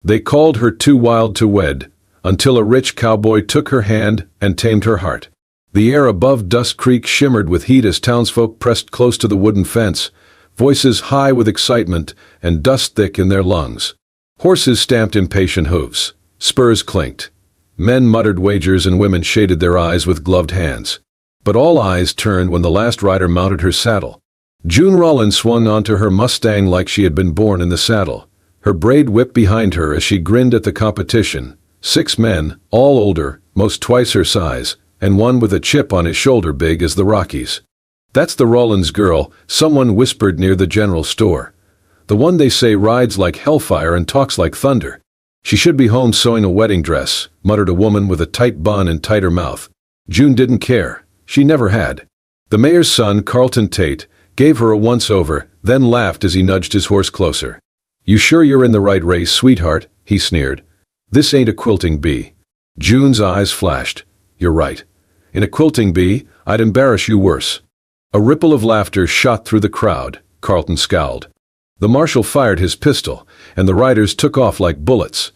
They called her too wild to wed, until a rich cowboy took her hand and tamed her heart. The air above Dust Creek shimmered with heat as townsfolk pressed close to the wooden fence, voices high with excitement and dust thick in their lungs. Horses stamped impatient hooves. Spurs clinked. Men muttered wagers and women shaded their eyes with gloved hands. But all eyes turned when the last rider mounted her saddle. June Rollins swung onto her Mustang like she had been born in the saddle, her braid whip behind her as she grinned at the competition. 6 men, all older, most twice her size, and one with a chip on his shoulder big as the Rockies. "That's the Rollins girl," someone whispered near the general store. "The one they say rides like hellfire and talks like thunder." "She should be home sewing a wedding dress," muttered a woman with a tight bun and tighter mouth. June didn't care. She never had. The mayor's son, Carlton Tate, gave her a once-over, then laughed as he nudged his horse closer. "You sure you're in the right race, sweetheart?" he sneered. "This ain't a quilting bee." June's eyes flashed. "You're right. In a quilting bee, I'd embarrass you worse." A ripple of laughter shot through the crowd. Carlton scowled. The marshal fired his pistol, and the riders took off like bullets.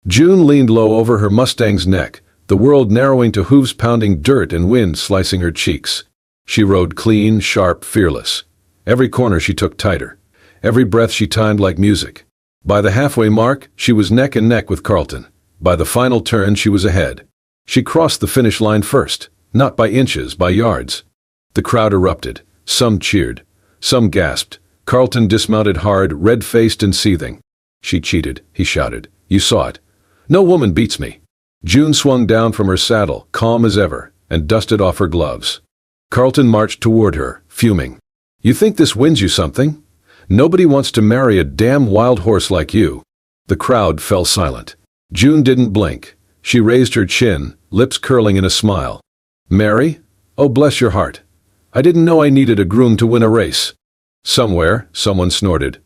June leaned low over her Mustang's neck, the world narrowing to hooves pounding dirt and wind slicing her cheeks. She rode clean, sharp, fearless. Every corner she took tighter. Every breath she timed like music. By the halfway mark, she was neck and neck with Carlton. By the final turn, she was ahead. She crossed the finish line first, not by inches, by yards. The crowd erupted. Some cheered. Some gasped. Carlton dismounted hard, red-faced and seething. "She cheated," he shouted. "You saw it. No woman beats me." June swung down from her saddle, calm as ever, and dusted off her gloves. Carlton marched toward her, fuming. "You think this wins you something? Nobody wants to marry a damn wild horse like you." The crowd fell silent. June didn't blink. She raised her chin, lips curling in a smile. "Marry? Oh, bless your heart. I didn't know I needed a groom to win a race." Somewhere, someone snorted.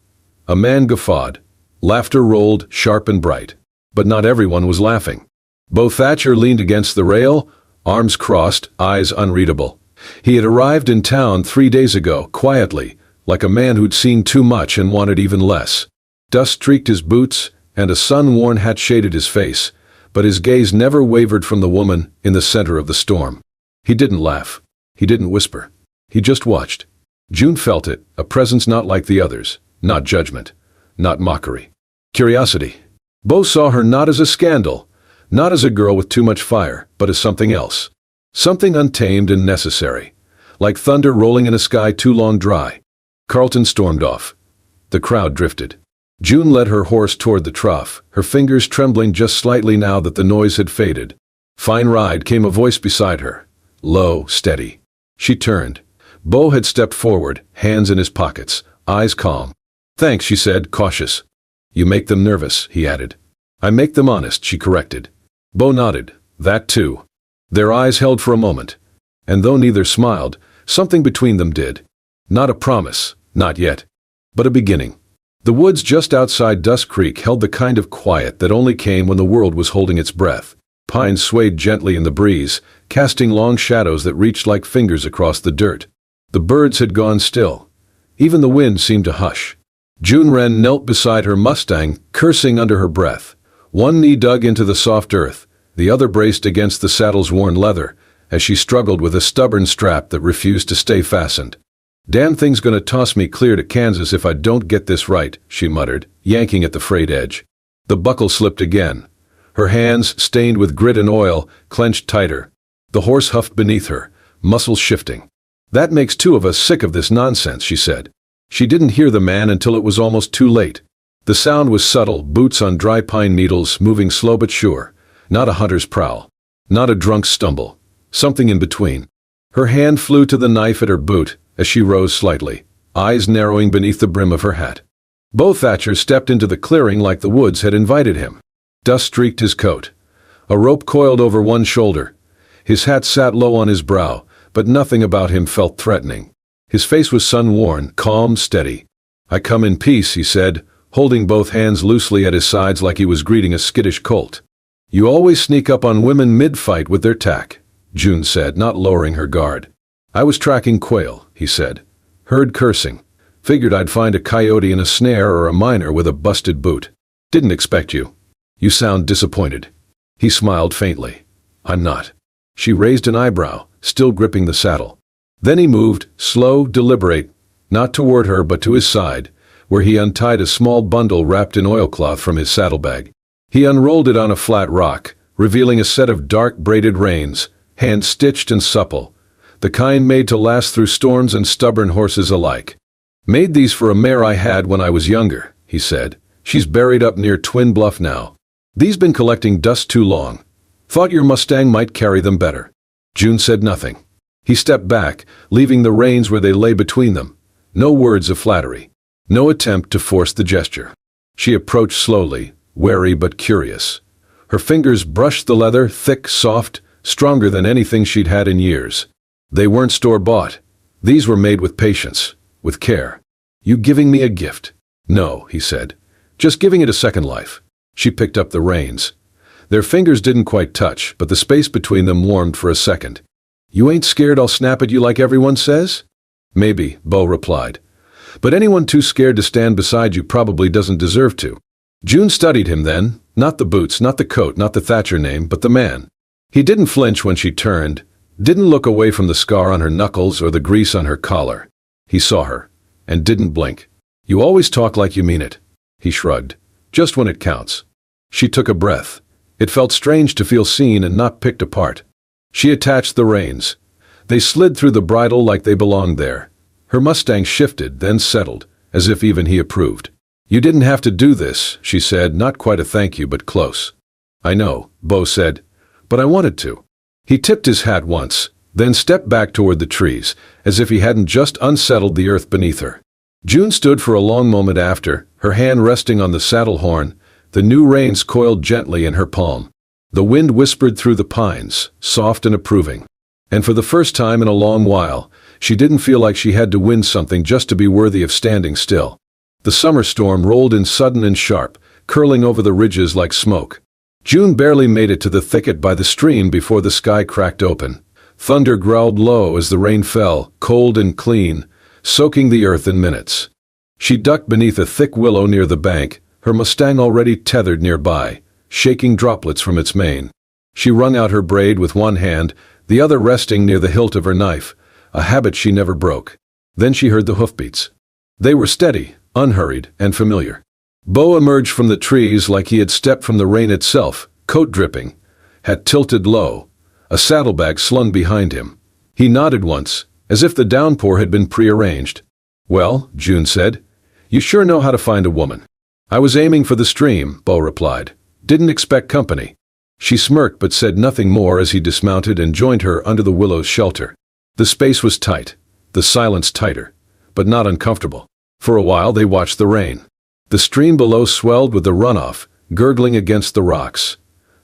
A man guffawed. Laughter rolled, sharp and bright. But not everyone was laughing. Bo Thatcher leaned against the rail, arms crossed, eyes unreadable. He had arrived in town 3 days ago, quietly, like a man who'd seen too much and wanted even less. Dust streaked his boots, and a sun-worn hat shaded his face, but his gaze never wavered from the woman in the center of the storm. He didn't laugh. He didn't whisper. He just watched. June felt it, a presence not like the others, not judgment, not mockery. Curiosity. Bo saw her not as a scandal, not as a girl with too much fire, but as something else. Something untamed and necessary, like thunder rolling in a sky too long dry. Carlton stormed off. The crowd drifted. June led her horse toward the trough, her fingers trembling just slightly now that the noise had faded. "Fine ride," came a voice beside her. Low, steady. She turned. Bo had stepped forward, hands in his pockets, eyes calm. "Thanks," she said, cautious. "You make them nervous," he added. "I make them honest," she corrected. Bo nodded. "That too." Their eyes held for a moment. And though neither smiled, something between them did. Not a promise, not yet. But a beginning. The woods just outside Dust Creek held the kind of quiet that only came when the world was holding its breath. Pines swayed gently in the breeze, casting long shadows that reached like fingers across the dirt. The birds had gone still. Even the wind seemed to hush. June Wren knelt beside her Mustang, cursing under her breath. One knee dug into the soft earth, the other braced against the saddle's worn leather, as she struggled with a stubborn strap that refused to stay fastened. "Damn thing's gonna toss me clear to Kansas if I don't get this right," she muttered, yanking at the frayed edge. The buckle slipped again. Her hands, stained with grit and oil, clenched tighter. The horse huffed beneath her, muscles shifting. "That makes 2 of us sick of this nonsense," she said. She didn't hear the man until it was almost too late. The sound was subtle, boots on dry pine needles, moving slow but sure. Not a hunter's prowl. Not a drunk's stumble. Something in between. Her hand flew to the knife at her boot as she rose slightly, eyes narrowing beneath the brim of her hat. Bo Thatcher stepped into the clearing like the woods had invited him. Dust streaked his coat. A rope coiled over one shoulder. His hat sat low on his brow, but nothing about him felt threatening. His face was sun-worn, calm, steady. "I come in peace," he said, holding both hands loosely at his sides like he was greeting a skittish colt. "You always sneak up on women mid-fight with their tack," June said, not lowering her guard. "I was tracking quail," he said. "Heard cursing. Figured I'd find a coyote in a snare or a miner with a busted boot. Didn't expect you." You sound disappointed. He smiled faintly. I'm not. She raised an eyebrow, still gripping the saddle. Then he moved, slow, deliberate, not toward her but to his side, where he untied a small bundle wrapped in oilcloth from his saddlebag. He unrolled it on a flat rock, revealing a set of dark braided reins, hand-stitched and supple, the kind made to last through storms and stubborn horses alike. Made these for a mare I had when I was younger, he said. She's buried up near Twin Bluff now. These been collecting dust too long. Thought your Mustang might carry them better. June said nothing. He stepped back, leaving the reins where they lay between them. No words of flattery. No attempt to force the gesture. She approached slowly, wary but curious. Her fingers brushed the leather, thick, soft, stronger than anything she'd had in years. They weren't store-bought. These were made with patience, with care. You giving me a gift? No, he said. Just giving it a second life. She picked up the reins. Their fingers didn't quite touch, but the space between them warmed for a second. You ain't scared I'll snap at you like everyone says? Maybe, Bo replied. But anyone too scared to stand beside you probably doesn't deserve to. June studied him then, not the boots, not the coat, not the Thatcher name, but the man. He didn't flinch when she turned, didn't look away from the scar on her knuckles or the grease on her collar. He saw her, and didn't blink. You always talk like you mean it. He shrugged. Just when it counts. She took a breath. It felt strange to feel seen and not picked apart. She attached the reins. They slid through the bridle like they belonged there. Her Mustang shifted, then settled, as if even he approved. You didn't have to do this, she said, not quite a thank you but close. I know, Bo said, but I wanted to. He tipped his hat once, then stepped back toward the trees, as if he hadn't just unsettled the earth beneath her. June stood for a long moment after, her hand resting on the saddle horn, the new reins coiled gently in her palm. The wind whispered through the pines, soft and approving. And for the first time in a long while, she didn't feel like she had to win something just to be worthy of standing still. The summer storm rolled in sudden and sharp, curling over the ridges like smoke. June barely made it to the thicket by the stream before the sky cracked open. Thunder growled low as the rain fell, cold and clean, soaking the earth in minutes. She ducked beneath a thick willow near the bank, her Mustang already tethered nearby, shaking droplets from its mane. She wrung out her braid with one hand, the other resting near the hilt of her knife, a habit she never broke. Then she heard the hoofbeats. They were steady, unhurried, and familiar. Bo emerged from the trees like he had stepped from the rain itself, coat dripping, hat tilted low, a saddlebag slung behind him. He nodded once, as if the downpour had been prearranged. Well, June said, you sure know how to find a woman. I was aiming for the stream, Bo replied. Didn't expect company. She smirked but said nothing more as he dismounted and joined her under the willow's shelter. The space was tight, the silence tighter, but not uncomfortable. For a while they watched the rain. The stream below swelled with the runoff, gurgling against the rocks.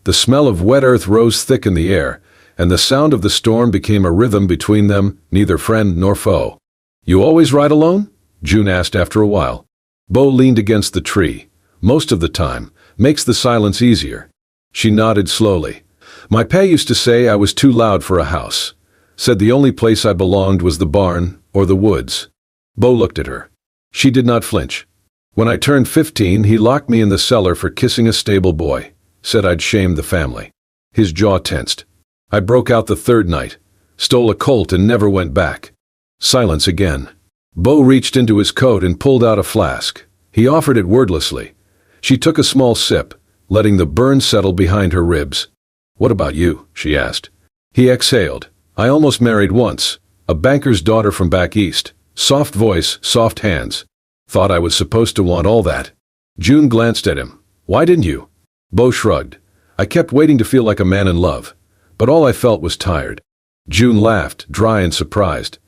The smell of wet earth rose thick in the air, and the sound of the storm became a rhythm between them, neither friend nor foe. You always ride alone? June asked after a while. Bo leaned against the tree. Most of the time. Makes the silence easier. She nodded slowly. My pa used to say I was too loud for a house. Said the only place I belonged was the barn or the woods. Bo looked at her. She did not flinch. When I turned 15, he locked me in the cellar for kissing a stable boy. Said I'd shamed the family. His jaw tensed. I broke out the third night. Stole a colt and never went back. Silence again. Bo reached into his coat and pulled out a flask. He offered it wordlessly. She took a small sip, letting the burn settle behind her ribs. What about you? She asked. He exhaled. I almost married once. A banker's daughter from back east. Soft voice, soft hands. Thought I was supposed to want all that. June glanced at him. Why didn't you? Bo shrugged. I kept waiting to feel like a man in love, but all I felt was tired. June laughed, dry and surprised.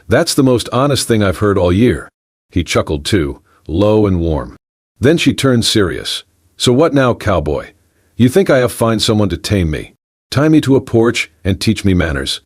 That's the most honest thing I've heard all year. He chuckled too, low and warm. Then she turned serious. So what now, cowboy? You think I have to find someone to tame me? Tie me to a porch and teach me manners?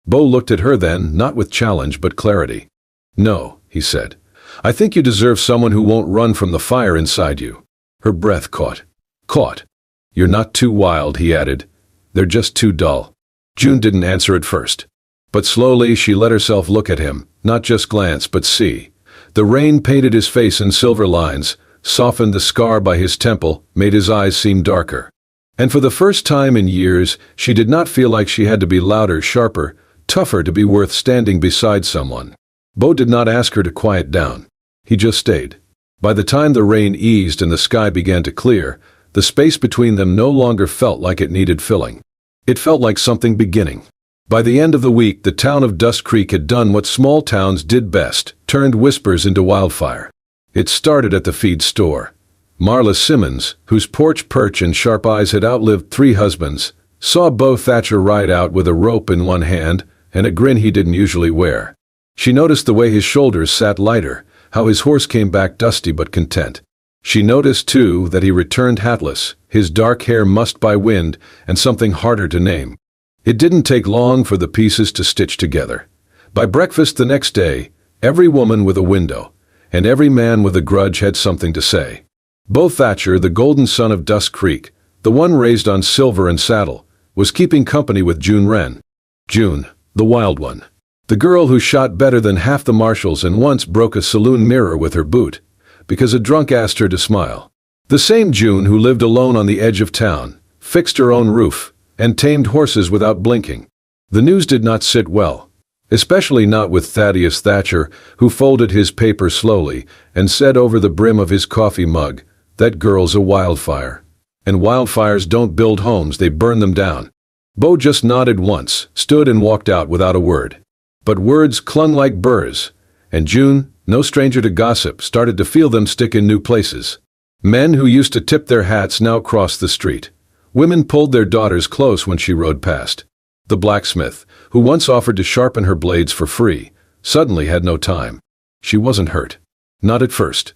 Bo looked at her then, not with challenge but clarity. No, he said. I think you deserve someone who won't run from the fire inside you. Her breath caught. Caught. You're not too wild, he added. They're just too dull. June didn't answer at first. But slowly she let herself look at him, not just glance but see. The rain painted his face in silver lines, softened the scar by his temple, made his eyes seem darker. And for the first time in years, she did not feel like she had to be louder, sharper, tougher to be worth standing beside someone. Bo did not ask her to quiet down. He just stayed. By the time the rain eased and the sky began to clear, the space between them no longer felt like it needed filling. It felt like something beginning. By the end of the week, the town of Dust Creek had done what small towns did best, turned whispers into wildfire. It started at the feed store. Marla Simmons, whose porch perch and sharp eyes had outlived 3 husbands, saw Bo Thatcher ride out with a rope in one hand and a grin he didn't usually wear. She noticed the way his shoulders sat lighter, how his horse came back dusty but content. She noticed, too, that he returned hatless, his dark hair mussed by wind, and something harder to name. It didn't take long for the pieces to stitch together. By breakfast the next day, every woman with a window, and every man with a grudge had something to say. Bo Thatcher, the golden son of Dust Creek, the one raised on silver and saddle, was keeping company with June Wren. June, the wild one. The girl who shot better than half the marshals and once broke a saloon mirror with her boot, because a drunk asked her to smile. The same June who lived alone on the edge of town, fixed her own roof, and tamed horses without blinking. The news did not sit well, especially not with Thaddeus Thatcher, who folded his paper slowly and said over the brim of his coffee mug, "That girl's a wildfire. And wildfires don't build homes, they burn them down." Bo just nodded once, stood and walked out without a word. But words clung like burrs, and June, no stranger to gossip, started to feel them stick in new places. Men who used to tip their hats now crossed the street. Women pulled their daughters close when she rode past. The blacksmith, who once offered to sharpen her blades for free, suddenly had no time. She wasn't hurt. Not at first.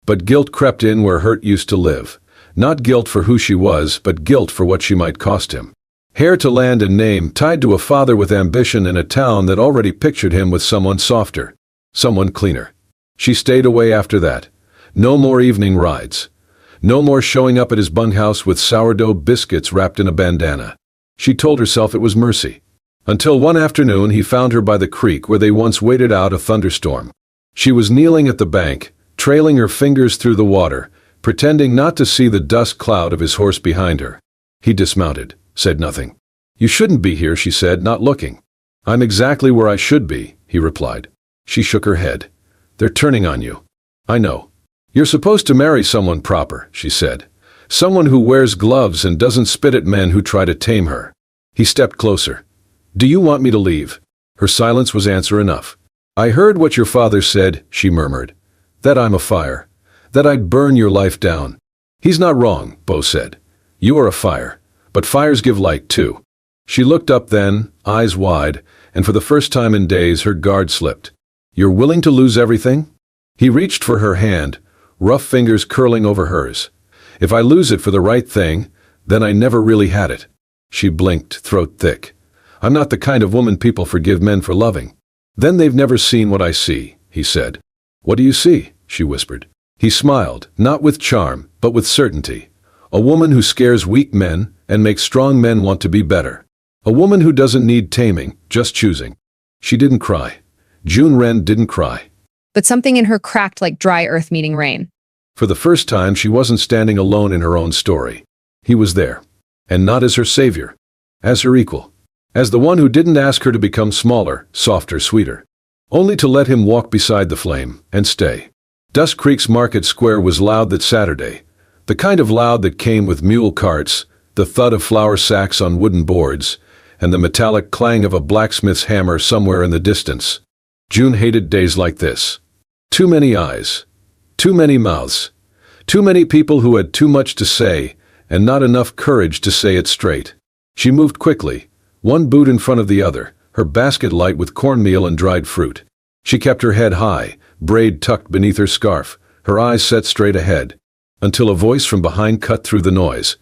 But guilt crept in where hurt used to live. Not guilt for who she was, but guilt for what she might cost him. Heir to land and name, tied to a father with ambition in a town that already pictured him with someone softer, someone cleaner. She stayed away after that. No more evening rides. No more showing up at his bunkhouse with sourdough biscuits wrapped in a bandana. She told herself it was mercy. Until one afternoon he found her by the creek where they once waited out a thunderstorm. She was kneeling at the bank, trailing her fingers through the water, pretending not to see the dust cloud of his horse behind her. He dismounted, said nothing. "You shouldn't be here," she said, not looking. "I'm exactly where I should be," he replied. She shook her head. "They're turning on you." "I know. You're supposed to marry someone proper," she said. "Someone who wears gloves and doesn't spit at men who try to tame her." He stepped closer. "Do you want me to leave?" Her silence was answer enough. "I heard what your father said," she murmured. "That I'm a fire. That I'd burn your life down." "He's not wrong," Bo said. "You are a fire. But fires give light, too." She looked up then, eyes wide, and for the first time in days her guard slipped. "You're willing to lose everything?" He reached for her hand, rough fingers curling over hers. "If I lose it for the right thing, then I never really had it." She blinked, throat thick. "I'm not the kind of woman people forgive men for loving." "Then they've never seen what I see," he said. "What do you see?" she whispered. He smiled, not with charm, but with certainty. A woman who scares weak men and makes strong men want to be better. A woman who doesn't need taming, just choosing. She didn't cry. June Wren didn't cry. But something in her cracked like dry earth meeting rain. For the first time, she wasn't standing alone in her own story. He was there. And not as her savior. As her equal. As the one who didn't ask her to become smaller, softer, sweeter. Only to let him walk beside the flame, and stay. Dust Creek's market square was loud that Saturday. The kind of loud that came with mule carts, the thud of flour sacks on wooden boards, and the metallic clang of a blacksmith's hammer somewhere in the distance. June hated days like this. Too many eyes. Too many mouths. Too many people who had too much to say, and not enough courage to say it straight. She moved quickly, one boot in front of the other, her basket light with cornmeal and dried fruit. She kept her head high, braid tucked beneath her scarf, her eyes set straight ahead. Until a voice from behind cut through the noise.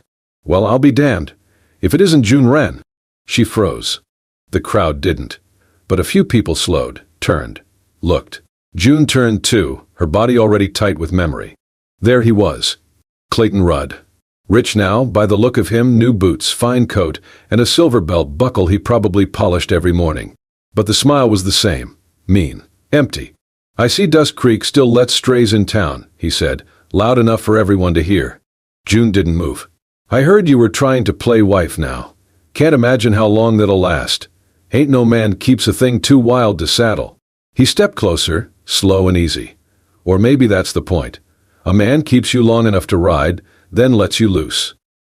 "Well, I'll be damned. If it isn't June Wren." She froze. The crowd didn't. But a few people slowed, turned, looked. June turned too, her body already tight with memory. There he was. Clayton Rudd. Rich now, by the look of him, new boots, fine coat, and a silver belt buckle he probably polished every morning. But the smile was the same. Mean. Empty. "I see Dust Creek still lets strays in town," he said, loud enough for everyone to hear. June didn't move. "I heard you were trying to play wife now. Can't imagine how long that'll last. Ain't no man keeps a thing too wild to saddle." He stepped closer, slow and easy. "Or maybe that's the point. A man keeps you long enough to ride, then lets you loose."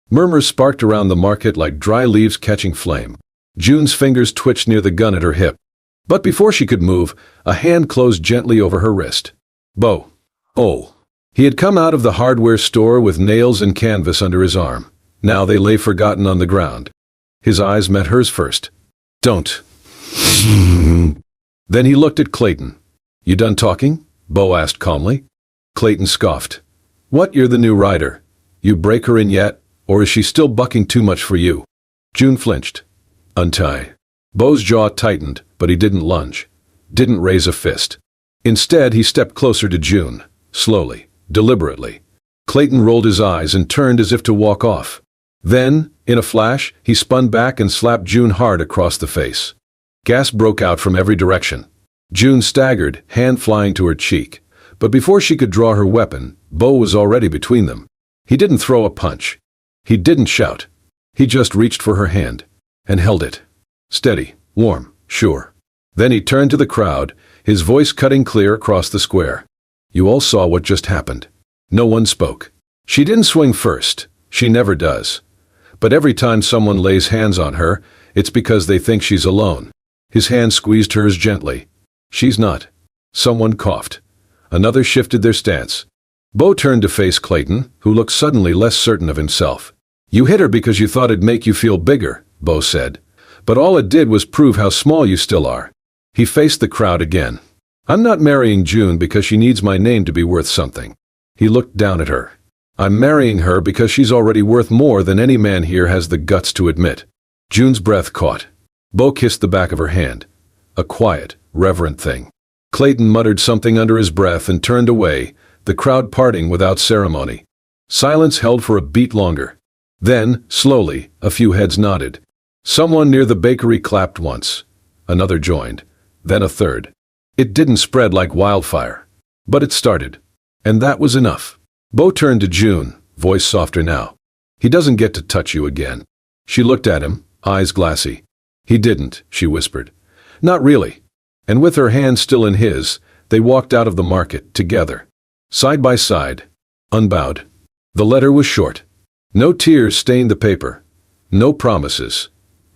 Murmurs sparked around the market like dry leaves catching flame. June's fingers twitched near the gun at her hip. But before she could move, a hand closed gently over her wrist. Bo. Oh. He had come out of the hardware store with nails and canvas under his arm. Now they lay forgotten on the ground. His eyes met hers first. "Don't." Then he looked at Clayton. "You done talking?" Bo asked calmly. Clayton scoffed. "What, you're the new rider? You break her in yet, or is she still bucking too much for you?" June flinched. "Untie." Bo's jaw tightened, but he didn't lunge. Didn't raise a fist. Instead, he stepped closer to June, slowly, deliberately. Clayton rolled his eyes and turned as if to walk off. Then, in a flash, he spun back and slapped June hard across the face. Gas broke out from every direction. June staggered, hand flying to her cheek. But before she could draw her weapon, Bo was already between them. He didn't throw a punch. He didn't shout. He just reached for her hand and held it. Steady, warm, sure. Then he turned to the crowd, his voice cutting clear across the square. "You all saw what just happened." No one spoke. She didn't swing first. She never does. But every time someone lays hands on her, it's because they think she's alone. His hand squeezed hers gently. "She's not." Someone coughed. Another shifted their stance. Bo turned to face Clayton, who looked suddenly less certain of himself. "You hit her because you thought it'd make you feel bigger," Bo said. "But all it did was prove how small you still are." He faced the crowd again. "I'm not marrying June because she needs my name to be worth something." He looked down at her. "I'm marrying her because she's already worth more than any man here has the guts to admit." June's breath caught. Bo kissed the back of her hand. A quiet, reverent thing. Clayton muttered something under his breath and turned away, the crowd parting without ceremony. Silence held for a beat longer. Then, slowly, a few heads nodded. Someone near the bakery clapped once. Another joined. Then a third. It didn't spread like wildfire. But it started. And that was enough. Bo turned to June, voice softer now. "He doesn't get to touch you again." She looked at him, eyes glassy. "He didn't," she whispered. "Not really." And with her hand still in his, they walked out of the market, together. Side by side, unbowed. The letter was short. No tears stained the paper. No promises.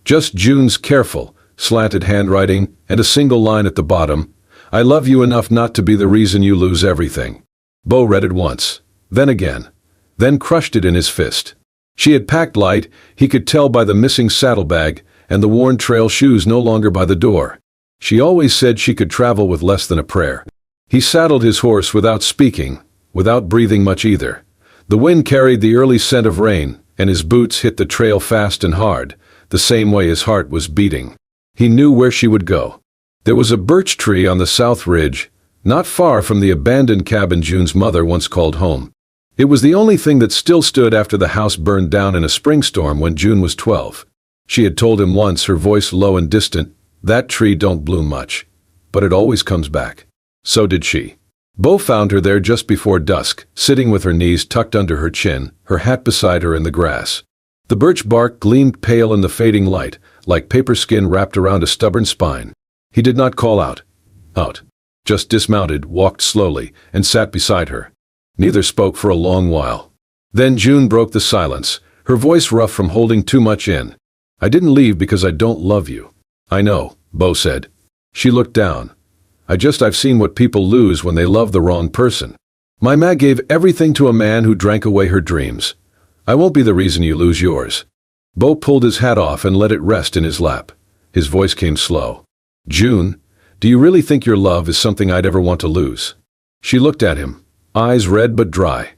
Just June's careful, slanted handwriting and a single line at the bottom. "I love you enough not to be the reason you lose everything." Bo read it once, then again, then crushed it in his fist. She had packed light, he could tell by the missing saddlebag and the worn trail shoes no longer by the door. She always said she could travel with less than a prayer. He saddled his horse without speaking, without breathing much either. The wind carried the early scent of rain, and his boots hit the trail fast and hard, the same way his heart was beating. He knew where she would go. There was a birch tree on the south ridge, not far from the abandoned cabin June's mother once called home. It was the only thing that still stood after the house burned down in a spring storm when June was 12. She had told him once, her voice low and distant, "That tree don't bloom much, but it always comes back." So did she. Bo found her there just before dusk, sitting with her knees tucked under her chin, her hat beside her in the grass. The birch bark gleamed pale in the fading light, like paper skin wrapped around a stubborn spine. He did not call out. Just dismounted, walked slowly, and sat beside her. Neither spoke for a long while. Then June broke the silence, her voice rough from holding too much in. "I didn't leave because I don't love you." "I know," Bo said. She looked down. I've seen what people lose when they love the wrong person. My ma gave everything to a man who drank away her dreams. I won't be the reason you lose yours." Bo pulled his hat off and let it rest in his lap. His voice came slow. "June, do you really think your love is something I'd ever want to lose?" She looked at him, eyes red but dry.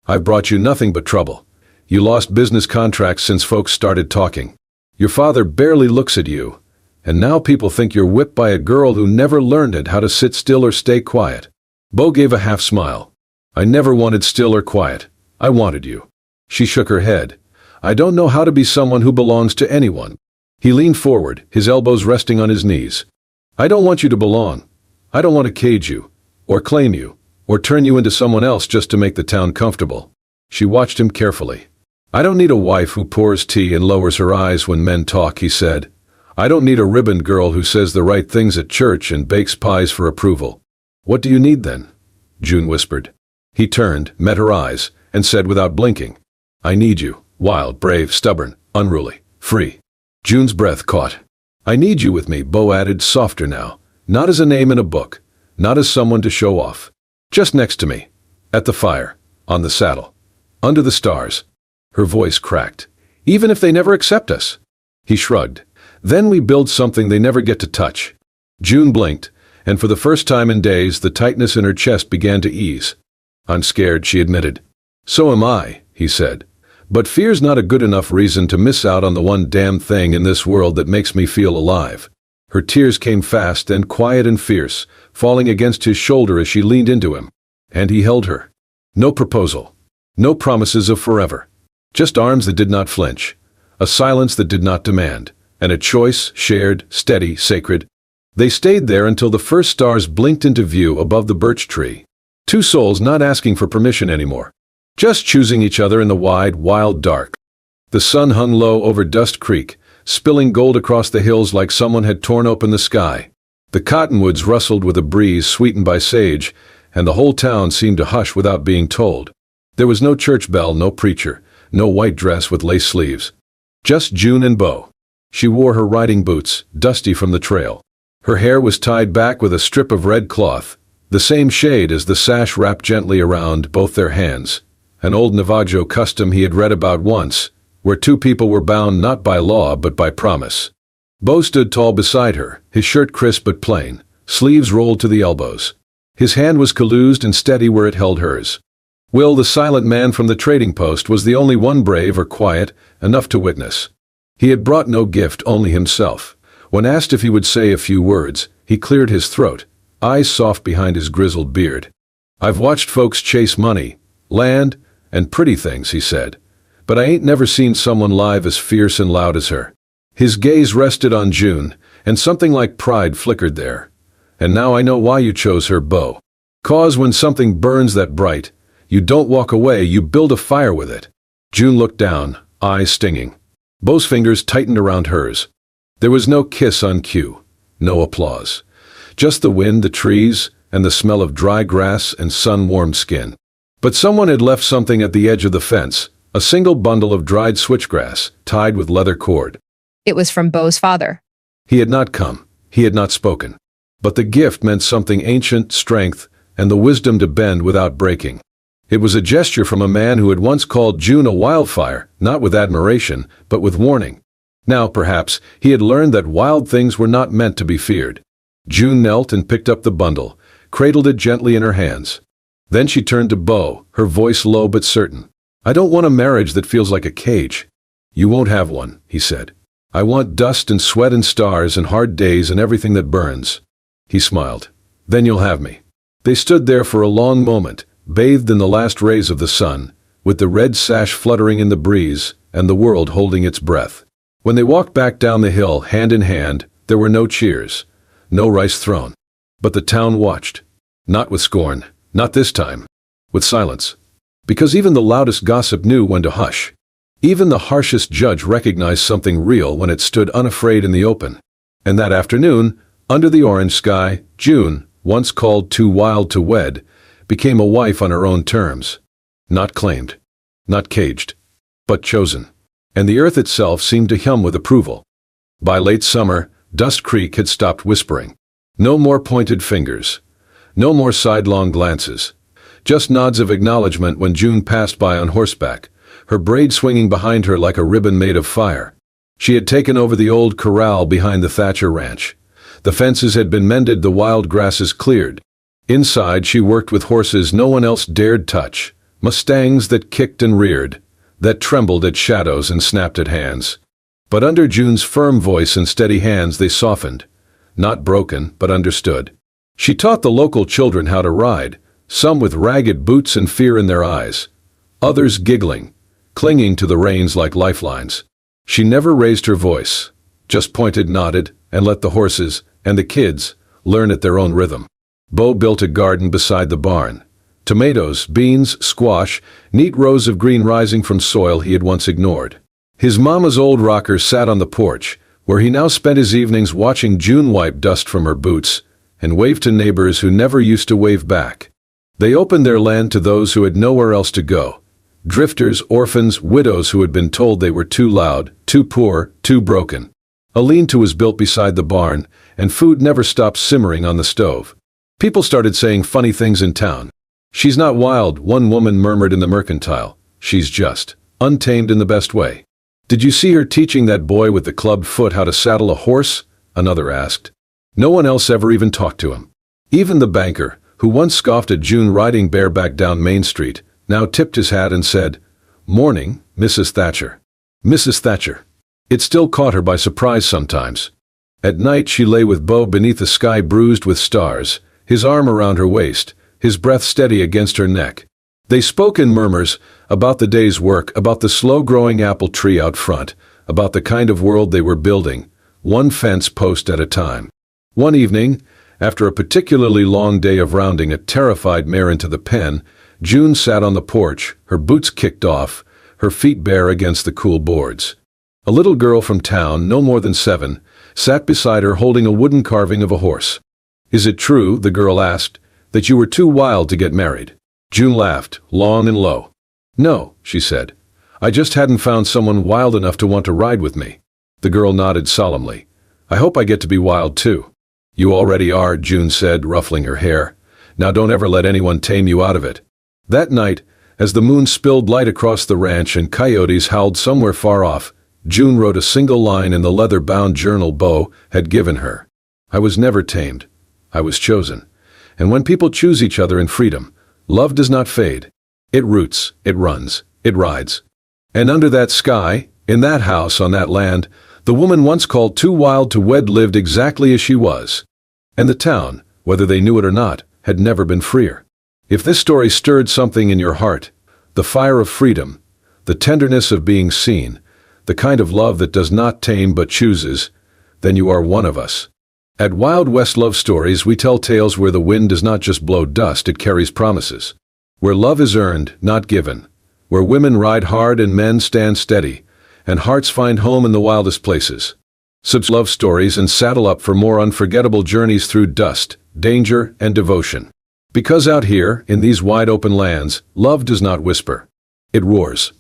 "I've brought you nothing but trouble. You lost business contracts since folks started talking. Your father barely looks at you. And now people think you're whipped by a girl who never learned it how to sit still or stay quiet." Bo gave a half smile. "I never wanted still or quiet. I wanted you." She shook her head. "I don't know how to be someone who belongs to anyone." He leaned forward, his elbows resting on his knees. "I don't want you to belong. I don't want to cage you, or claim you. or turn you into someone else just to make the town comfortable. She watched him carefully. I don't need a wife who pours tea and lowers her eyes when men talk, he said. I don't need a ribboned girl who says the right things at church and bakes pies for approval. What do you need then? June whispered. He turned, met her eyes, and said without blinking, I need you, wild, brave, stubborn, unruly, free. June's breath caught. I need you with me, Bo added, softer now, not as a name in a book, not as someone to show off. Just next to me, at the fire, on the saddle, under the stars. Her voice cracked. Even if they never accept us. He shrugged. Then we build something they never get to touch. June blinked, and for the first time in days the tightness in her chest began to ease. I'm scared, she admitted. So am I, he said. But fear's not a good enough reason to miss out on the one damn thing in this world that makes me feel alive. Her tears came fast and quiet and fierce, falling against his shoulder as she leaned into him. And he held her. No proposal. No promises of forever. Just arms that did not flinch. A silence that did not demand. And a choice, shared, steady, sacred. They stayed there until the first stars blinked into view above the birch tree. Two souls not asking for permission anymore. Just choosing each other in the wide, wild dark. The sun hung low over Dust Creek, spilling gold across the hills like someone had torn open the sky. The cottonwoods rustled with a breeze sweetened by sage, and the whole town seemed to hush without being told. There was no church bell, no preacher, no white dress with lace sleeves. Just June and Bo. She wore her riding boots, dusty from the trail. Her hair was tied back with a strip of red cloth, the same shade as the sash wrapped gently around both their hands. An old Navajo custom he had read about once, where two people were bound not by law but by promise. Bo stood tall beside her, his shirt crisp but plain, sleeves rolled to the elbows. His hand was collused and steady where it held hers. Will, the silent man from the trading post, was the only one brave or quiet enough to witness. He had brought no gift, only himself. When asked if he would say a few words, he cleared his throat, eyes soft behind his grizzled beard. I've watched folks chase money, land, and pretty things, he said, but I ain't never seen someone live as fierce and loud as her. His gaze rested on June, and something like pride flickered there. And now I know why you chose her, Bo. 'Cause when something burns that bright, you don't walk away, you build a fire with it. June looked down, eyes stinging. Bo's fingers tightened around hers. There was no kiss on cue, no applause. Just the wind, the trees, and the smell of dry grass and sun-warmed skin. But someone had left something at the edge of the fence, a single bundle of dried switchgrass, tied with leather cord. It was from Bo's father. He had not come, he had not spoken. But the gift meant something ancient, strength, and the wisdom to bend without breaking. It was a gesture from a man who had once called June a wildfire, not with admiration, but with warning. Now, perhaps, he had learned that wild things were not meant to be feared. June knelt and picked up the bundle, cradled it gently in her hands. Then she turned to Bo, her voice low but certain. I don't want a marriage that feels like a cage. You won't have one, he said. I want dust and sweat and stars and hard days and everything that burns. He smiled. Then you'll have me. They stood there for a long moment, bathed in the last rays of the sun, with the red sash fluttering in the breeze and the world holding its breath. When they walked back down the hill, hand in hand, there were no cheers, no rice thrown. But the town watched. Not with scorn, not this time. With silence. Because even the loudest gossip knew when to hush. Even the harshest judge recognized something real when it stood unafraid in the open. And that afternoon, under the orange sky, June, once called too wild to wed, became a wife on her own terms. Not claimed. Not caged. But chosen. And the earth itself seemed to hum with approval. By late summer, Dust Creek had stopped whispering. No more pointed fingers. No more sidelong glances. Just nods of acknowledgement when June passed by on horseback, her braid swinging behind her like a ribbon made of fire. She had taken over the old corral behind the Thatcher ranch. The fences had been mended, the wild grasses cleared. Inside she worked with horses no one else dared touch, mustangs that kicked and reared, that trembled at shadows and snapped at hands. But under June's firm voice and steady hands they softened, not broken but understood. She taught the local children how to ride, some with ragged boots and fear in their eyes, others giggling, clinging to the reins like lifelines. She never raised her voice, just pointed, nodded, and let the horses, and the kids, learn at their own rhythm. Bo built a garden beside the barn, Tomatoes, beans, squash, neat rows of green rising from soil he had once ignored. His mama's old rocker sat on the porch, where he now spent his evenings watching June wipe dust from her boots and wave to neighbors who never used to wave back. They opened their land to those who had nowhere else to go. Drifters, orphans, widows who had been told they were too loud, too poor, too broken. A lean-to was built beside the barn, and food never stopped simmering on the stove. People started saying funny things in town. "She's not wild," one woman murmured in the mercantile. "She's just untamed in the best way." "Did you see her teaching that boy with the clubbed foot how to saddle a horse?" another asked. No one else ever even talked to him. Even the banker, who once scoffed at June riding bareback down Main Street, now tipped his hat and said, "Morning, Mrs. Thatcher." Mrs. Thatcher. It still caught her by surprise sometimes. At night she lay with Beau beneath a sky bruised with stars, his arm around her waist, his breath steady against her neck. They spoke in murmurs about the day's work, about the slow-growing apple tree out front, about the kind of world they were building, one fence post at a time. One evening, after a particularly long day of rounding a terrified mare into the pen, June sat on the porch, her boots kicked off, her feet bare against the cool boards. A little girl from town, no more than 7, sat beside her holding a wooden carving of a horse. "Is it true," the girl asked, "that you were too wild to get married?" June laughed, long and low. "No," she said. "I just hadn't found someone wild enough to want to ride with me." The girl nodded solemnly. "I hope I get to be wild too." "You already are," June said, ruffling her hair. "Now don't ever let anyone tame you out of it." That night, as the moon spilled light across the ranch and coyotes howled somewhere far off, June wrote a single line in the leather-bound journal Beau had given her. "I was never tamed. I was chosen. And when people choose each other in freedom, love does not fade. It roots, it runs, it rides." And under that sky, in that house on that land, the woman once called too wild to wed lived exactly as she was. And the town, whether they knew it or not, had never been freer. If this story stirred something in your heart, the fire of freedom, the tenderness of being seen, the kind of love that does not tame but chooses, then you are one of us. At Wild West Love Stories, we tell tales where the wind does not just blow dust, it carries promises. Where love is earned, not given. Where women ride hard and men stand steady, and hearts find home in the wildest places. Subscribe Love Stories and saddle up for more unforgettable journeys through dust, danger, and devotion. Because out here, in these wide-open lands, love does not whisper. It roars.